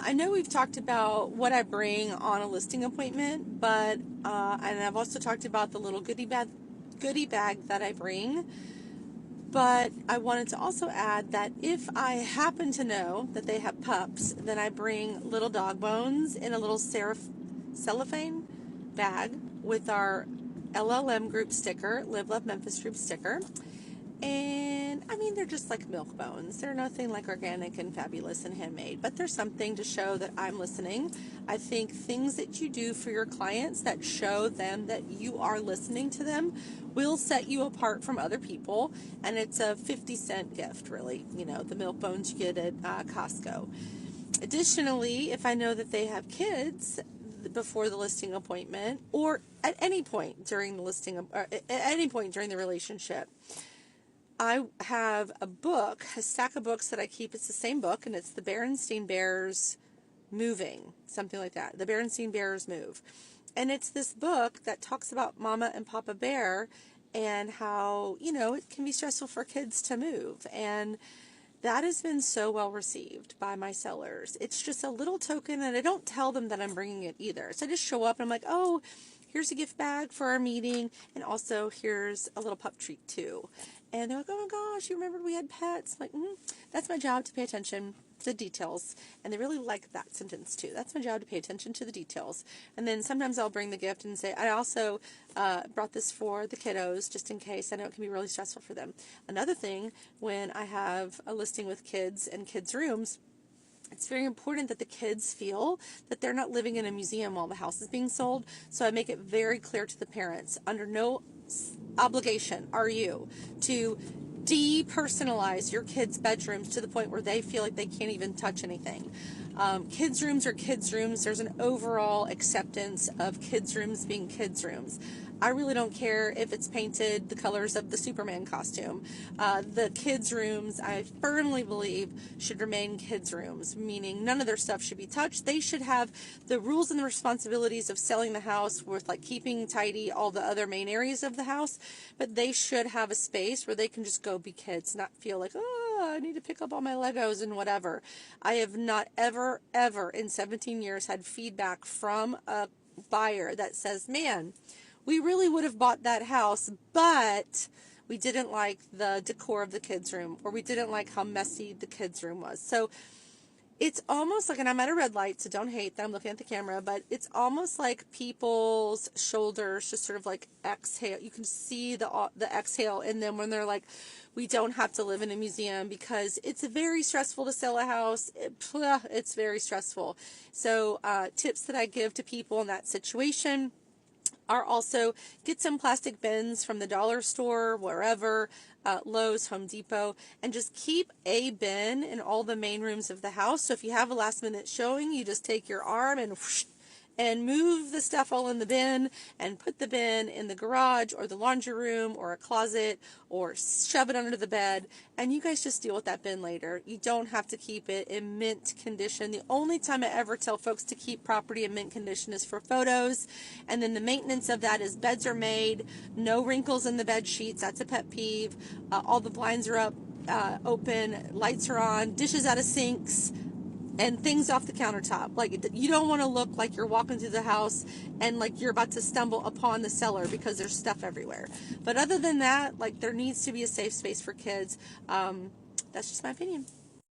I know we've talked about what I bring on a listing appointment, but and I've also talked about the little goodie bag that I bring. But I wanted to also add that if I happen to know that they have pups, then I bring little dog bones in a little cellophane bag with our LLM group sticker, Live Love Memphis group sticker. And I mean, they're just like milk bones. They're nothing like organic and fabulous and handmade, but there's something to show that I'm listening. I think things that you do for your clients that show them that you are listening to them will set you apart from other people. And it's a 50-cent gift, really. You know, the milk bones you get at Costco. Additionally, if I know that they have kids before the listing appointment or at any point during the at any point during the relationship, I have a stack of books that I keep. It's the same book, and it's the Berenstein Bears Moving, something like that. The Berenstein Bears Move. And it's this book that talks about Mama and Papa Bear and how, it can be stressful for kids to move. And that has been so well received by my sellers. It's just a little token, and I don't tell them that I'm bringing it either. So I just show up, and I'm like, oh, here's a gift bag for our meeting, and also here's a little pup treat too. And they're like, oh my gosh, you remembered we had pets? I'm like, that's my job, to pay attention to the details. And they really like that sentence too. That's my job, to pay attention to the details. And then sometimes I'll bring the gift and say, I also brought this for the kiddos, just in case. I know it can be really stressful for them. Another thing, when I have a listing with kids and kids' rooms, it's very important that the kids feel that they're not living in a museum while the house is being sold. So I make it very clear to the parents, under no obligation are you to depersonalize your kids' bedrooms to the point where they feel like they can't even touch anything. Kids' rooms are kids' rooms. There's an overall acceptance of kids' rooms being kids' rooms. I really don't care if it's painted the colors of the Superman costume. The kids' rooms, I firmly believe, should remain kids' rooms, meaning none of their stuff should be touched. They should have the rules and the responsibilities of selling the house with like keeping tidy all the other main areas of the house, but they should have a space where they can just go be kids, not feel like, oh, I need to pick up all my Legos and whatever. I have not ever in 17 years had feedback from a buyer that says, man, we really would have bought that house, but we didn't like the decor of the kids' room, or we didn't like how messy the kids' room was. So it's almost like, and I'm at a red light, so don't hate that I'm looking at the camera, but it's almost like people's shoulders just sort of like exhale. You can see the exhale in them when they're like, we don't have to live in a museum, because it's very stressful to sell a house. It's very stressful. So tips that I give to people in that situation are also get some plastic bins from the dollar store, wherever, Lowe's, Home Depot, and just keep a bin in all the main rooms of the house. So if you have a last minute showing, you just take your arm and whoosh, and move the stuff all in the bin and put the bin in the garage or the laundry room or a closet, or shove it under the bed, and you guys just deal with that bin later. You don't have to keep it in mint condition. The only time I ever tell folks to keep property in mint condition is for photos, and then the maintenance of that is beds are made, no wrinkles in the bed sheets. That's a pet peeve. All the blinds are up, open, lights are on, dishes out of sinks, and things off the countertop. Like, you don't want to look like you're walking through the house and like you're about to stumble upon the cellar because there's stuff everywhere. But other than that, like, there needs to be a safe space for kids. That's just my opinion.